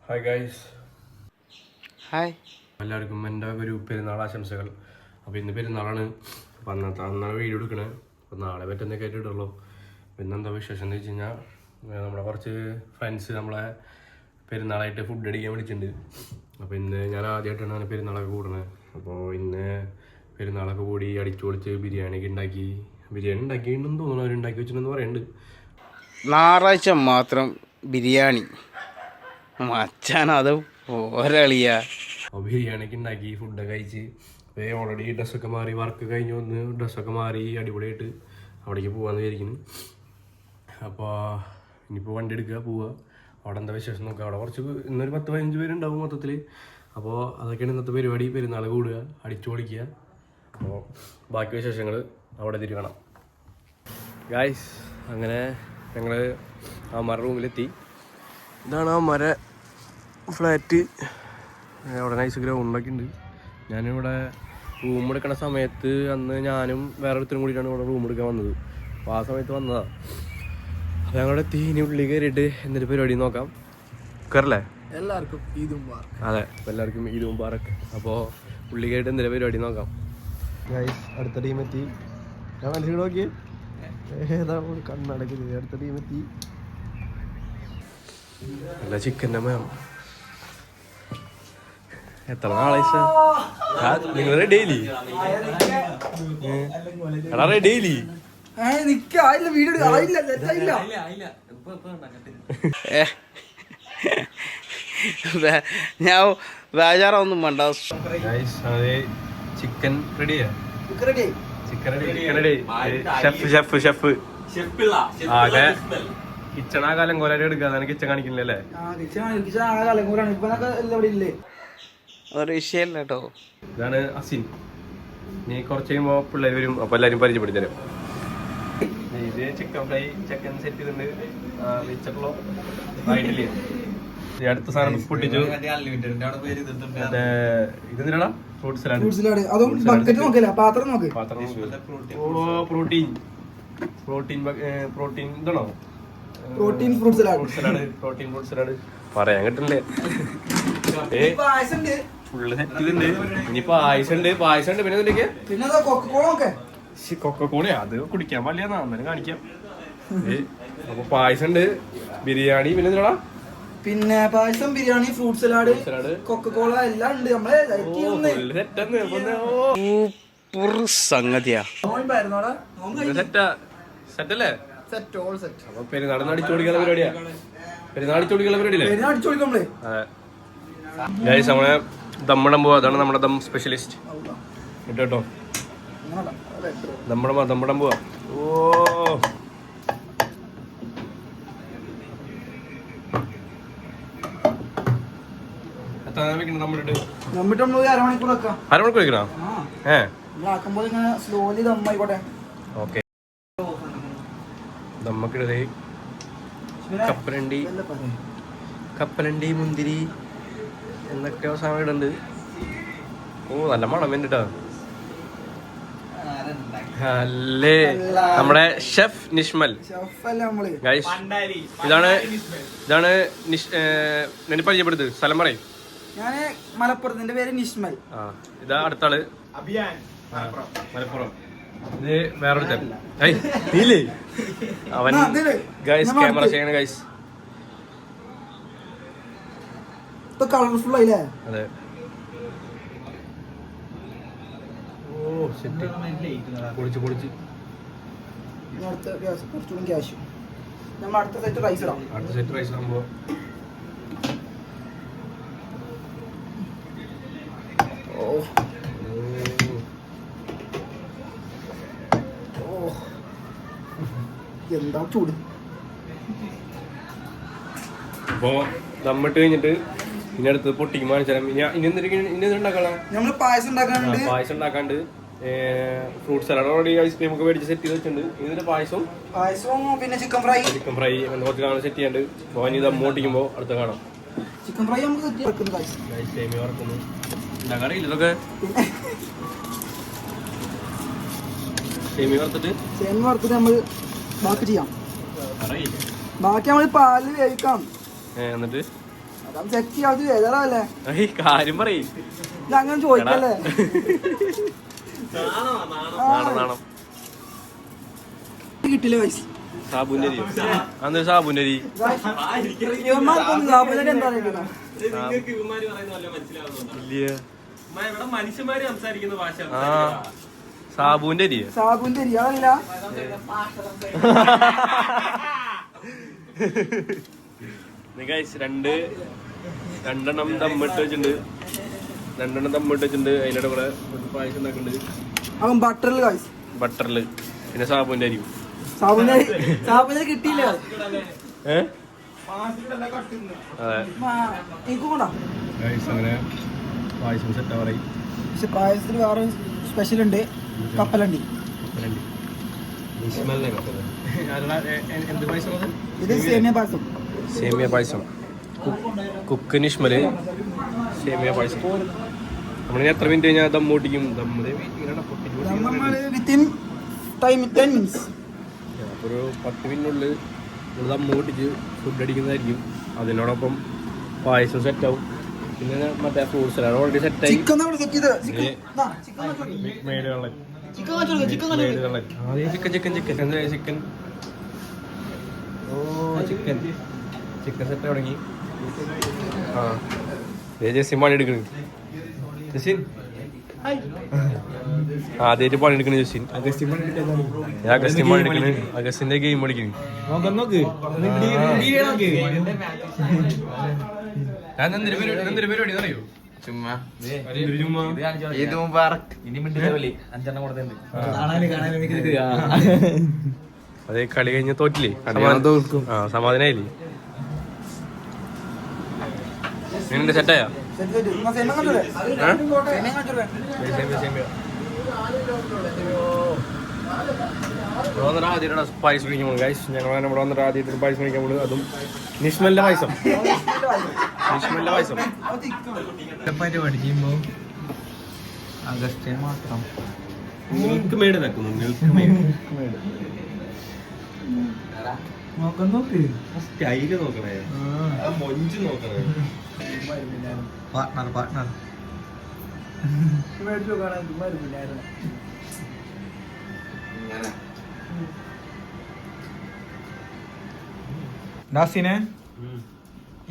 Hi guys. Hi എല്ലാവർക്കും എൻ്റെ ഒരു പെരുന്നാൾ ആശംസകൾ. അപ്പോൾ ഇന്ന് പെരുന്നാളാണ്. അപ്പോൾ അന്നാണ് വീഡിയോ എടുക്കണേ. അപ്പോൾ നാളെ പറ്റുന്നൊക്കെ ആയിട്ട് ഇടുള്ളൂ. പിന്നെന്താ വിശേഷം എന്ന് വെച്ച് കഴിഞ്ഞാൽ നമ്മളെ കുറച്ച് ഫ്രണ്ട്സ് നമ്മളെ പെരുന്നാളായിട്ട് ഫുഡ് അടിക്കാൻ വിളിച്ചിട്ടുണ്ട്. അപ്പോൾ ഇന്ന് ഞാൻ ആദ്യമായിട്ടാണ് അങ്ങനെ പെരുന്നാളൊക്കെ കൂടണത്. അപ്പോൾ ഇന്ന് പെരുന്നാളൊക്കെ കൂടി അടിച്ചു പൊളിച്ച് ബിരിയാണിയൊക്കെ ഉണ്ടാക്കി. ബിരിയാണി ഉണ്ടാക്കിയിട്ടുണ്ടെന്ന് തോന്നുന്നു, അവർ ഉണ്ടാക്കി വെച്ചിട്ടുണ്ടെന്ന് പറയുന്നുണ്ട്. ഞായറാഴ്ച മാത്രം ബിരിയാണി മച്ചാൻ അത് ഒരളിയ. അപ്പോൾ ബിരിയാണിയൊക്കെ ഉണ്ടാക്കി ഫുഡൊക്കെ കഴിച്ച് ഓൾറെഡി ഡ്രസ്സൊക്കെ മാറി വർക്ക് കഴിഞ്ഞ് വന്ന് ഡ്രസ്സൊക്കെ മാറി അടിപൊളിയായിട്ട് അവിടേക്ക് പോകാമെന്ന് വിചാരിക്കുന്നു. അപ്പോൾ ഇനിയിപ്പോൾ വണ്ടി എടുക്കുക പോവുക. അവിടെ എന്താ വിശേഷം നോക്കുക. അവിടെ കുറച്ച് ഇന്നൊരു 10-15 പേരുണ്ടാവും മൊത്തത്തിൽ. അപ്പോൾ അതൊക്കെയാണ് ഇന്നത്തെ പരിപാടി. പെരുന്നാൾ കൂടുക, അടിച്ചു പൊളിക്കുക. അപ്പോൾ ബാക്കി വിശേഷങ്ങൾ അവിടെ തിരി കാണാം. ഗായ്സ്, അങ്ങനെ ഞങ്ങൾ അമ്മമാരുടെ റൂമിലെത്തി. ഇതാണ് അമ്മമാരെ ഫ്ലാറ്റ്. അവിടെ നൈസ് ഗ്രൗണ്ടൊക്കെ ഉണ്ട്. ഞാനിവിടെ റൂം എടുക്കണ സമയത്ത് അന്ന് ഞാനും വേറെ ഒരുത്തരും കൂടിയിട്ടാണ് ഇവിടെ റൂം എടുക്കാൻ വന്നത്. അപ്പോൾ ആ സമയത്ത് വന്നതാണ്. അപ്പോൾ ഞങ്ങളുടെ തീനി ഉള്ളിൽ കയറിയിട്ട് എന്തൊരു പരിപാടി നോക്കാം. കയറല്ലേ? എല്ലാവർക്കും ഈദ് മുബാറക്. അതെ, എല്ലാവർക്കും ഈദ് മുബാറക്. അപ്പോൾ ഉള്ളിൽ കയറിയിട്ട് എന്തൊരു പരിപാടി നോക്കാം. ഗൈസ്, അടുത്ത ടീമെത്തി. ഞാൻ മനസ്സിൽ നോക്കി ഏതാ കണ്ണടക്കുന്നത്. അടുത്ത ടീമെത്തി. അല്ല ചിക്കൻ്റെ മേം എത്ര നാളെ നിങ്ങൾ റെഡിയില്ലേ? എടാ റെഡിയില്ലേ? ഞാൻ ബേജാറൊന്നും വേണ്ട. ചിക്കൻ റെഡിയാ? Chicken ready. ഷെഫ് ആകെ കിച്ചൺ ആ കാലം കോലാരി എടുക്കാതെ കിച്ചൺ കാണിക്കില്ലല്ലേ? ഒരു വിഷയല്ല കേട്ടോ. ഇതാണ് അസിൻ. നീ കുറച്ച് കഴിയുമ്പോൾ പിള്ളേർ വരും. അപ്പോൾ എല്ലാവരും പരിചയപ്പെടുത്തി തരും. ഇത് ചിക്കൻ ഫ്രൈ, ചിക്കൻ സെറ്റ് ചെയ്തിട്ടുണ്ട്. വെച്ചപ്പോൾ ആയിട്ടില്ലേ? അടുത്ത സാധനം പൊട്ടിച്ചു. ഇതെന്തിനാ? Fruit salad. പാത്രം. ഓ പ്രോട്ടീൻ ഇതാണോ? പ്രോട്ടീൻ ഫ്രൂട്ട് സലാഡ് പറയാൻ കിട്ടില്ലേ? ഫുള്ള് സെറ്റ് ചെയ്തിട്ടുണ്ട്. ഇനി പായസം ഉണ്ട്. പിന്നെ കൊക്കക്കോള അത് കുടിക്കാൻ പാടില്ല, അന്നേരം കാണിക്കാം. അപ്പൊ പായസം ഉണ്ട്, ബിരിയാണി, പിന്നെ എന്താ? പിന്നെ പായസം, ബിരിയാണി, ഫ്രൂട്ട് സലാഡ്, കൊക്കക്കോള എല്ലാം ഉണ്ട്. സംഗതിയാ. സെറ്റല്ലേ? അപ്പൊ പെരുന്നാളിന് അടിച്ചുപൊളിക്കുന്ന പരിപാടിയാ. അതെ നമ്മളെ ദമ്മിടാൻ പോവാ. അതാണ് നമ്മുടെ ദം സ്പെഷ്യലിസ്റ്റ് കേട്ടോ. ദമ്മിടാൻ പോവാ. ഓ അരമണിക്കൂർ വെക്കണോ? സ്ലോലി ദമ്മായിക്കോട്ടെ. ഓക്കെ, ദമ്മക്കിടേ കപ്പലണ്ടി മുന്തിരി എന്നൊക്കെ സാധനം ഇടുന്നുണ്ട്. ഓ നല്ല മണം വേണ്ടിട്ടാ. അല്ലേ നമ്മുടെ ഷെഫ് നിഷ്മൽ. ഇതാണ് ഞാൻ പരിചയപ്പെടുത്ത്. സ്ഥലം പറയും. ഞാന് മലപ്പുറത്ത്. എന്റെ പേര് നിഷ്മൽ. ഇതാ അടുത്ത ആള് മലപ്പുറം. ഇത് വേറൊരുത്തൻ. അവൻ ഗൈസ് ക്യാമറ ചെയ്യണ ഗൈസ്. കളർഫുൾ ആയില്ലേ? അതെ. ഓ സെറ്റ് പൊളിച്ച് കുറച്ചുകൂടി ക്യാഷ്. നമ്മൾ അടുത്ത സെറ്റ് റൈസ് ഇടാം. ആകുമ്പോ എന്താ ചൂട്. അപ്പോ ദമ്മിട്ട് കഴിഞ്ഞിട്ട് ഇനി അടുത്ത് പൊട്ടിക്ക് വാങ്ങിച്ചാൽ ഇനി ഉണ്ടാക്കണം. നമ്മള് പായസം ഉണ്ടാക്കാണ്ട് ഫ്രൂട്ട് സലാഡ് ഓൾറെഡി ഐസ്ക്രീം ഒക്കെ മേടിച്ച് സെറ്റ് ചെയ്ത് വെച്ചിട്ടുണ്ട്. ഇതിന്റെ പായസവും പിന്നെ ചിക്കൻ ഫ്രൈ കുറച്ച് കാണാൻ സെറ്റ് ചെയ്യാണ്ട്. അപ്പോൾ ഇനി ദമ്മ് പൊട്ടിക്കുമ്പോ അടുത്ത കാണാം. ചിക്കൻ ഫ്രൈ നമുക്ക് സെറ്റ് സേമിയ വറക്കുന്നു. ഉണ്ടാക്കാറില്ല ഇതൊക്കെ. സേമിയ വറുത്തിട്ട് നമ്മൾ ബാക്കി ചെയ്യാം. ബാക്കി നമ്മൾ പാലിൽ വേവിക്കാം. എന്നിട്ട് സെറ്റ് ചെയ്യാത്ത വേദനല്ലേ കാര്യം പറയും അങ്ങനെ ചോദിക്കല്ലേ കിട്ടില്ല പൈസ സാബുന്റെ അരി അന്ന് സാബുന്റെ അരി ഇവന്മാർക്കൊന്നും സാബുനരി എന്താ അറിയില്ല സാബുന്റെ അരി സാബുന്റെ അരി അതല്ല രണ്ടെണ്ണം ദമ്മിട്ട് വെച്ചിട്ടുണ്ട് അതിൻ്റെ കൂടെ പായസം ഉണ്ടാക്കുന്നുണ്ട് അവൻ ബട്ടറിൽ കായ്സ് ബട്ടറിൽ പിന്നെ സാബുന്റെ അരി സാബുനരി കിട്ടിയില്ല അതെ എനിക്കും കൊണ്ടാ അങ്ങനെ പായസം സെറ്റാ പറയും പക്ഷെ പായസത്തിന് വേറെ സ്പെഷ്യൽ ഉണ്ട് കപ്പലണ്ടി എന്ത് പായസം ഇത് സേമിയ പായസം സേമിയ പായസം കുക്ക് നിഷ്മല് സേമിയ പായസം നമ്മളിനി എത്ര മിനിറ്റ് കഴിഞ്ഞാൽ ദം ഓട്ടിക്കും വിത്തിൻ 10 minutes ഒരു 10 മിനിറ്റിനുള്ളിൽ ദം ഓട്ടിച്ച് ഫുഡ് അടിക്കുന്നതായിരിക്കും. അതിനോടൊപ്പം പായസം സെറ്റാവും. പിന്നെ മറ്റേ ഫ്രൂട്ട് സലാഡ് ഓൾറെഡി സെറ്റായി. ചിക്കൻ സെറ്റ് തുടങ്ങി. ജസിൻ പണി എടുക്കണ്. ജസിൻ ആദ്യമായിട്ട് പണി എടുക്കണ ജസിൻ. അഗസ്റ്റിൻ പണി എടുക്കണ്. അഗസ്റ്റിന്റെ ഗെയിം കളിക്കണ്. ഞാൻ എന്തൊരു പരിപാടി അറിയോ? അതെ, കളി കഴിഞ്ഞ് തോറ്റില്ലേ? സമാധാനായില്ലേ? നിന്റെ സെറ്റായോ? ആദ്യമായിട്ട് പായസം കഴിക്കാൻ പോകും ഗൈസ്. ഞങ്ങൾ ഇവിടെ വന്നിട്ട് ആദ്യമായിട്ട് പായസം കഴിക്കാൻ പോകുന്നത് അതും നിഷ്മലിന്റെ പായസം. പരിപാടി ചെയ്യുമ്പോ അഗസ്റ്റിൻ മാത്രം മിൽക്ക് മെയ്ഡ് വെക്കുന്നു. മിൽക്ക് മെയ്ഡ് നോക്ക് സ്റ്റൈല് നോക്കണേ, മൊഞ്ച് നോക്കണേ. പാർട്ട്ണർ നാസിനെ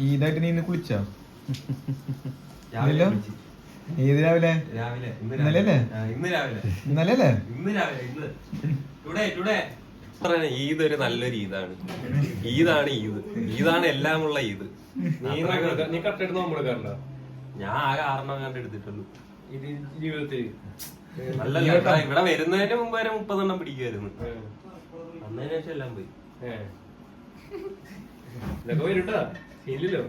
ഈതായിട്ട് നീ ഇന്ന് കുളിച്ചോ? ഏത് രാവിലെ? ഇന്നലെ ഈദ് ഒരു നല്ലൊരു ഈദാണ്. ഈദാണ് എല്ലാമുള്ള ഈദ്. നീ കറക്റ്റ് നോമ്പെടുക്കാറുണ്ടോ? ഞാൻ ആകെ 6 കണ്ട് എടുത്തിട്ടുള്ളൂ ഇത് ജീവിതത്തിൽ. അല്ലല്ല, ഇവിടെ വരുന്നതിന് മുമ്പ് വരെ 30 പിടിക്കുമായിരുന്നു. അന്നതിന് ശേഷം എല്ലാം പോയി. ഇതൊക്കെ വരുട്ടാ ഇല്ലല്ലോ.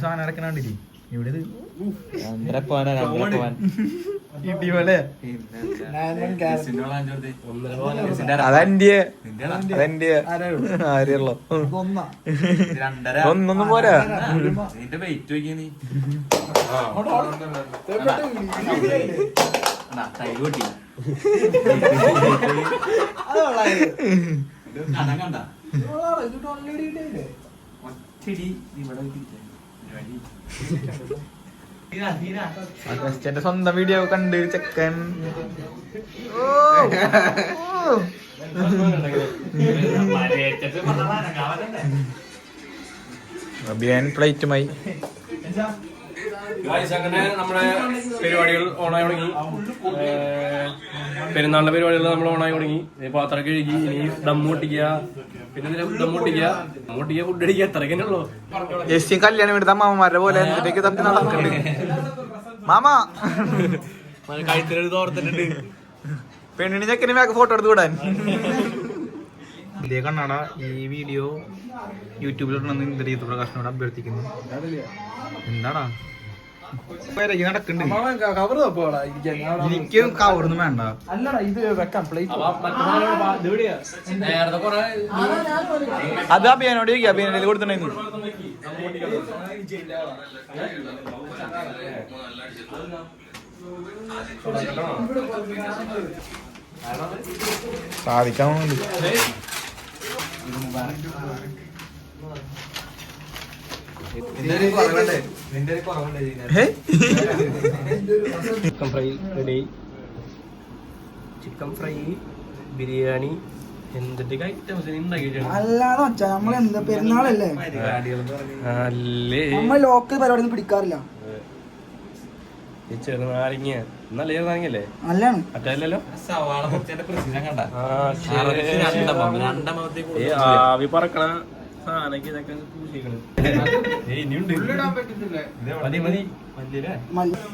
സാധനം ഇറക്കണി ഇവിടെ ഒന്നൊന്നും പോരാ. നിന്റെ വെയിറ്റ് നോക്കിയ നീ കണ്ട അഗസ്റ്റന്റെ സ്വന്തം വീഡിയോ കണ്ട് ചെക്കൻ അഭിയാൻ ഫ്ലൈറ്റുമായി. അങ്ങനെ നമ്മുടെ പരിപാടികൾ ഓണായി തുടങ്ങി. പെരുന്നാളിന്റെ പരിപാടികൾ നമ്മൾ ഓണായി തുടങ്ങി. പാത്രം കഴുകി, ഇനി ദമ്മൂട്ടിക്കുക, പിന്നെ ദമ്മൂട്ടിക്കുക, ഫുഡ് അടിക്കുക, അത്രയ്ക്കന്നെ ഉള്ളൂ. കല്യാണം എടുത്ത മാമന്മാരുടെ പോലെ എന്തിലേക്ക് തപ്പി നടക്കുന്നുണ്ട് മാമ. കഴുത്തിലൊരു തോർത്തിട്ടുണ്ട്. പെണ്ണിന് ചെക്കന് ബാക്ക് ഫോട്ടോ എടുത്ത് വിടാൻ. ഇതേ കണ്ണാട ഈ വീഡിയോ യൂട്യൂബിലിടണമെന്ന് ഇന്ദ്രിയത്ത് പ്രകാശനോട് അഭ്യർത്ഥിക്കുന്നു. എന്താടാ നടക്കുന്നുണ്ട്? എനിക്ക് കവറൊന്നും വേണ്ട. അല്ലടാ ഇത് വെക്കാം പ്ലേറ്റ്. അത് അഭിയാനോട് ചോദിക്കാം. അഭിയാനോട് കൊടുത്തിട്ടുണ്ടായിരുന്നു. സാധിക്കാൻ വേണ്ടി chicken fry ready. Chicken fry, biryani, എന്തൊക്കെ ഐറ്റംസ് ഉണ്ടാക്കിയിട്ടുണ്ട്. അല്ലാതെ വെച്ചാ നമ്മൾ എന്താ പെരുന്നാളല്ലേ, അല്ലേ നമ്മൾ ലോക്കൽ പരിപാടി ഒന്നും പിടിക്കാറില്ല. ഈ ചെറുനാരങ്ങ നല്ല ചെറുനാരങ്ങല്ലേ? നല്ലാണ്. മറ്റല്ലോ ആവി പറക്കണ സാധനക്ക് ഇതൊക്കെ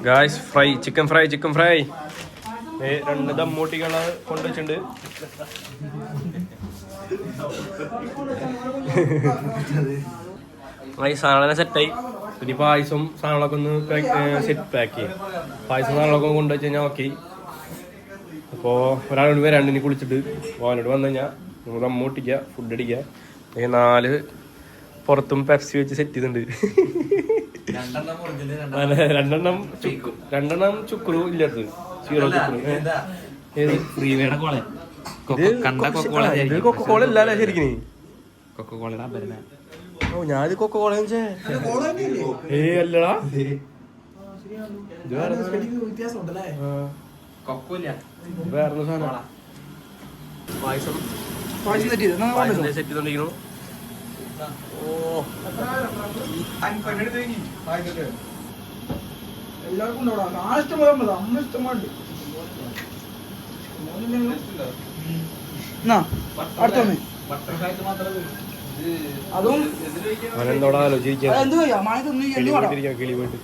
guys. Fry, chicken fry, chicken fry 2 ദമ്മൂട്ടികള് കൊണ്ടുവച്ചിട്ടുണ്ട്. ഈ സാധനം സെറ്റായി. പിന്നെ പായസം സാധനങ്ങളൊക്കെ ഒന്ന് സെറ്റ് പാക്ക് ചെയ്യാം. പായസം സാധനങ്ങളൊക്കെ കൊണ്ടുവച്ച് കഴിഞ്ഞാൽ ഓക്കെ. അപ്പോൾ ഒരാളോട് വരാണ്ട് ഇനി കുളിച്ചിട്ട് അവനോട് വന്നു കഴിഞ്ഞാൽ നമ്മൾ ദമ്മൂട്ടിക്കുക, ഫുഡ് അടിക്കുക. 4 പുറത്തും പെപ്സി വെച്ച് സെറ്റ് ചെയ്തിട്ടുണ്ട്. 2 ചുക്രു ഇല്ലത്, 0 ചുക്രു. ഇത് കൊക്കക്കോള ഇല്ലല്ലേ ശരിക്കും? ഓ, ഞാനിത് കൊക്കക്കോള അല്ലടാ. വേറെ സാധനം പായസം സെറ്റ് ചെയ്തോണ്ടിരിക്കുന്നു. എല്ലാവർക്കും ഉണ്ടോടാ? നാളെ ഇഷ്ടംപോലെ അമ്മ ഇഷ്ടമാണ്ട്. അടുത്തന്നെ അതും അവനെന്തോടാ ആലോചിക്കാൻ എന്ത് ചെയ്യാ മഴ തിന്നു കിളി പോയിട്ട്.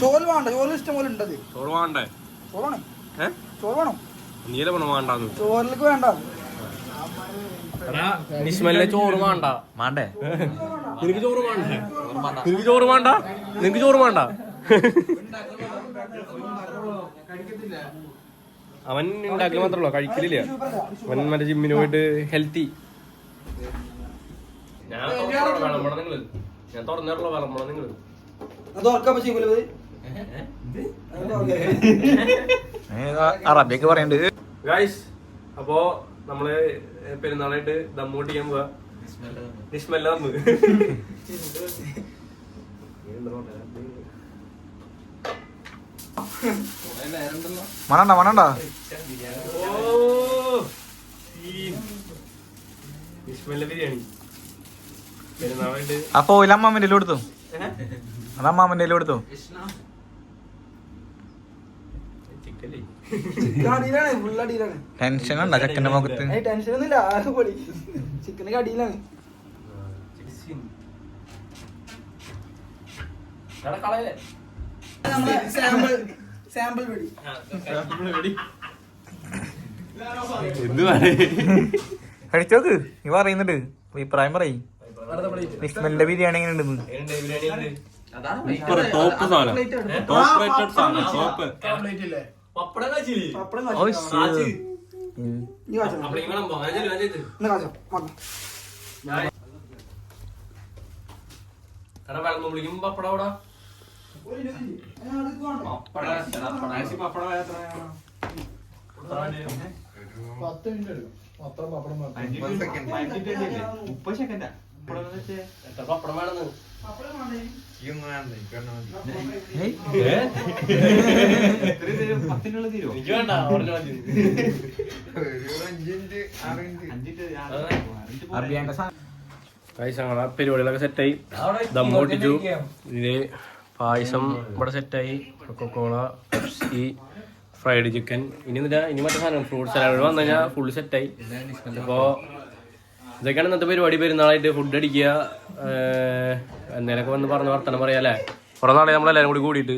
ചോറ് വേണ്ട, ചോറ് ഇഷ്ടം പോലെ ഉണ്ടത്. ചോറ് വേണ്ടേ? ചോറ് വേണം, ചോറ് വേണം. നീല പണം വേണ്ടാന്ന്. ചോറിലേക്ക് വേണ്ട, ചോറ് വേണ്ട. നിനക്ക് ചോറ് വേണ്ട, നിനക്ക് ചോറ് വേണ്ട, നിനക്ക് ചോറ് വേണ്ട. അവൻ ഉണ്ടാക്കൽ മാത്രമല്ലോ, കഴിക്കലില്ല. അവൻ മറ്റേ ജിമ്മിന് പോയിട്ട് ഹെൽത്തി. ഞാൻ തുറന്നിട്ടുള്ള വിളമ്പണം നിങ്ങള്. അറബിയൊക്കെ പറയണ്ട്. ഗൈസ്, അപ്പോ നമ്മള് പെരുന്നാളായിട്ട് ദമ്മൂട്ടിക്കാൻ പോവാ. നിസ്മല്ല വന്നു. മണണ്ട ബിരിയാണി പെരുന്നാളായിട്ട്. അപ്പൊ അമ്മാമന്റെ കൊടുത്തു, അത് അമ്മാമന്റെ കൊടുത്തു. ടെൻഷൻ ഉണ്ടോ ചെക്കന്റെ മുഖത്ത്? ടെൻഷൻ ഒന്നുമില്ല, ആരും പൊളി. ചിക്കനൊക്കെ അടിയിലാണ്. സാമ്പിൾ വെടി കഴിച്ചോക്ക്, നീ പറയുന്നുണ്ട് അഭിപ്രായം പറയും. നിസ്മലിന്റെ ബിരിയാണി എങ്ങനെ ഉണ്ടെന്ന്? പപ്പടോടാ പപ്പടം വേണമെന്ന് പരിപാടികളൊക്കെ സെറ്റായി. ദമ്മോട്ടിച്ചു. ഇതില് പായസം ഇവിടെ സെറ്റായി. കൊക്കോള, പെപ്സി, ഫ്രൈഡ് ചിക്കൻ. ഇനി മറ്റേ സാധനം ഫ്രൂട്ട് സലാഡ് വന്നു കഴിഞ്ഞാൽ ഫുൾ സെറ്റായി. അപ്പോൾ ഇതൊക്കെയാണ് ഇന്നത്തെ പരിപാടി. പെരുന്നാളായിട്ട് ഫുഡ് അടിക്കുക, എന്നേലൊക്കെ വന്ന് പറഞ്ഞ വർത്തമാനം പറയാല്ലേ. കുറേ നാളെ നമ്മളെല്ലാവരും കൂടി കൂടിയിട്ട്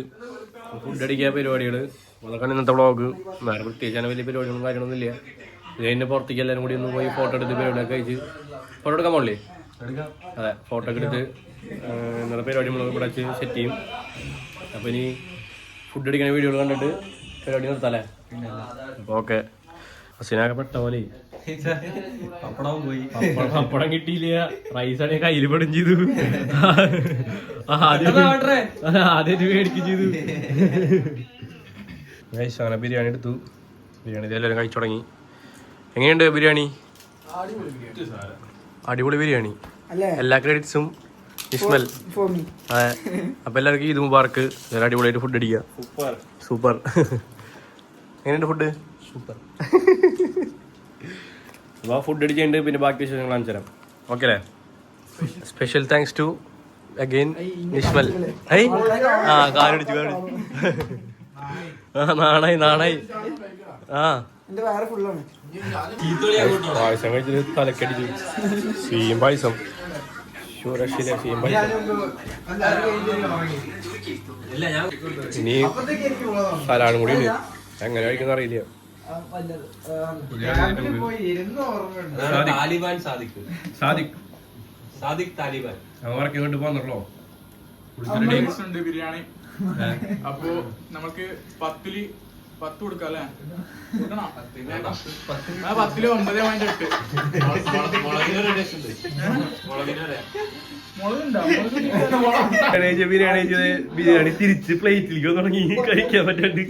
ഫുഡ് അടിക്കുക പരിപാടികൾ. അതൊക്കെയാണ് ഇന്നത്തെ വ്ളോഗ്. വേറെ പ്രത്യേകിച്ച് വലിയ പരിപാടികളും കാര്യങ്ങളൊന്നും ഇല്ല. ഇത് കഴിഞ്ഞ് പുറത്തേക്ക് എല്ലാവരും കൂടി ഒന്ന് പോയി ഫോട്ടോ എടുത്ത് പരിപാടിയൊക്കെ കഴിച്ച് ഫോട്ടോ എടുക്കാൻ പോകില്ലേ? അതെ, ഫോട്ടോ ഒക്കെ എടുത്ത് ഇന്നത്തെ പരിപാടി നമ്മൾ ഇവിടെ വെച്ച് സെറ്റ് ചെയ്യും. അപ്പോൾ ഇനി ഫുഡ് അടിക്കുന്ന വീഡിയോകൾ കണ്ടിട്ട് പരിപാടി നിർത്താല്ലേ? അപ്പോൾ ഓക്കെ. ഹസീനൊക്കെ പെട്ട പോലെ പപ്പടം കിട്ടിയില്ല. റൈസാണെങ്കിൽ കയ്യിൽ പെടും ചെയ്തു. ആദ്യമായിട്ട് മേടിക്കും ചെയ്തു. അങ്ങനെ ബിരിയാണി എടുത്തു. ബിരിയാണി എല്ലാവരും കഴിച്ചു തുടങ്ങി. എങ്ങനെയുണ്ട് ബിരിയാണി? അടിപൊളി ബിരിയാണി. അല്ലേ എല്ലാ ക്രെഡിറ്റ്സും നിസ്മൽ. For me. അതെ. അപ്പൊ എല്ലാവർക്കും ഈദ് മുബാർക്ക്. എല്ലാവരും അടിപൊളിയായിട്ട് ഫുഡ് അടിക്കുക. സൂപ്പർ. എങ്ങനെയുണ്ട് ഫുഡ്? സൂപ്പർ. അപ്പോൾ ഫുഡ് അടിച്ചിട്ടുണ്ട്. പിന്നെ ബാക്കി വിശേഷങ്ങൾ കാണിച്ചു തരാം. ഓക്കെ അല്ലേ? Special thanks to again Nismal. ആ കാലടിച്ചു. ആ നാണായി. ആ എന്റെ വേറെ ഫുള്ളാണ്. പായസം കഴിച്ചിട്ട് തലക്കടിച്ചു. സീം പായസം. രക്ഷയില്ല. സീം പായസം. ഇനി സലാഡും കൂടി ഉണ്ട്. എങ്ങനെ കഴിക്കുന്ന അറിയില്ല. അവർക്ക് കൊണ്ട് പോന്നല്ലോ. ബിരിയാണി. അപ്പൊ നമുക്ക് 10 കൊടുക്കാം അല്ലേ? 10 ബിരിയാണി തിരിച്ച് പ്ലേറ്റിലേക്ക് തുടങ്ങി കഴിക്കാൻ പറ്റാണ്ട്.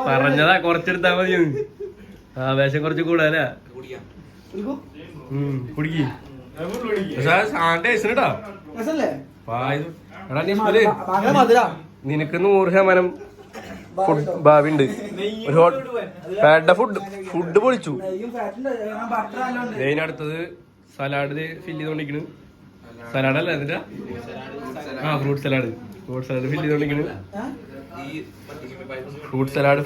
പറഞ്ഞതാ കുറച്ചെടുത്താ മതി. ആവേശം കുറച്ച് കൂടാല. കുടിക്കി നിനക്ക് 100% ഭാവി ഉണ്ട്. ഫുഡ് പൊളിച്ചു. അടുത്തത് സലാഡ് ഫില്ല് ചെയ്തോണ്ടിരിക്കണ്. സലാഡല്ല എന്നിട്ടാ ഫ്രൂട്ട് സലാഡ് ഫില്ല് ചെയ്തോണ്ടിരിക്കണ്. ഫ്രൂട്ട് സലാഡ്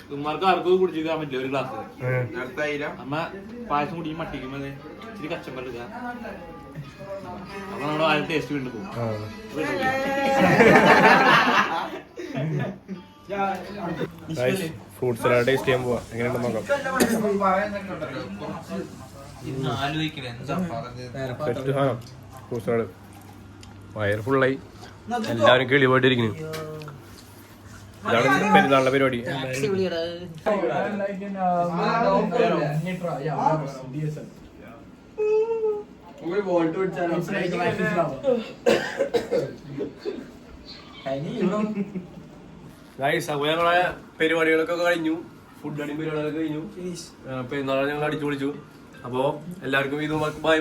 തുമ്മാർക്ക് ആർക്കും കുടിച്ചിരിക്കാൻ പറ്റില്ല. ഒരു ഗ്ലാസ് നമ്മ പായസം കുടിക്കും. മട്ടിക്കുമ്പോ ഇച്ചിരി കച്ചമ്പർ എടുക്കുക. അപ്പൊ നമ്മുടെ വായ ടേസ്റ്റ് വീണ്ടും പോകും. ഫ്രൂട്ട് സലാഡ് ടേസ്റ്റ് ചെയ്യാൻ പോവാ. എങ്ങനെയുണ്ടെന്ന് നോക്കാം. ഫ്രൂട്ട് സലാഡ് വയർ ഫുള്ളായി. എല്ലാവരും കിളിപോയിട്ടിരിക്കുന്നു. ഇതാണ് പെരുന്നാളിന്റെ പരിപാടി. ഞങ്ങളെ പരിപാടികളൊക്കെ കഴിഞ്ഞു. ഫുഡ് അടി പരിപാടികളൊക്കെ കഴിഞ്ഞു. പെരുന്നാളെ ഞങ്ങൾ അടിച്ചു പൊളിച്ചു. അപ്പോ എല്ലാവർക്കും ഇത് ബൈ.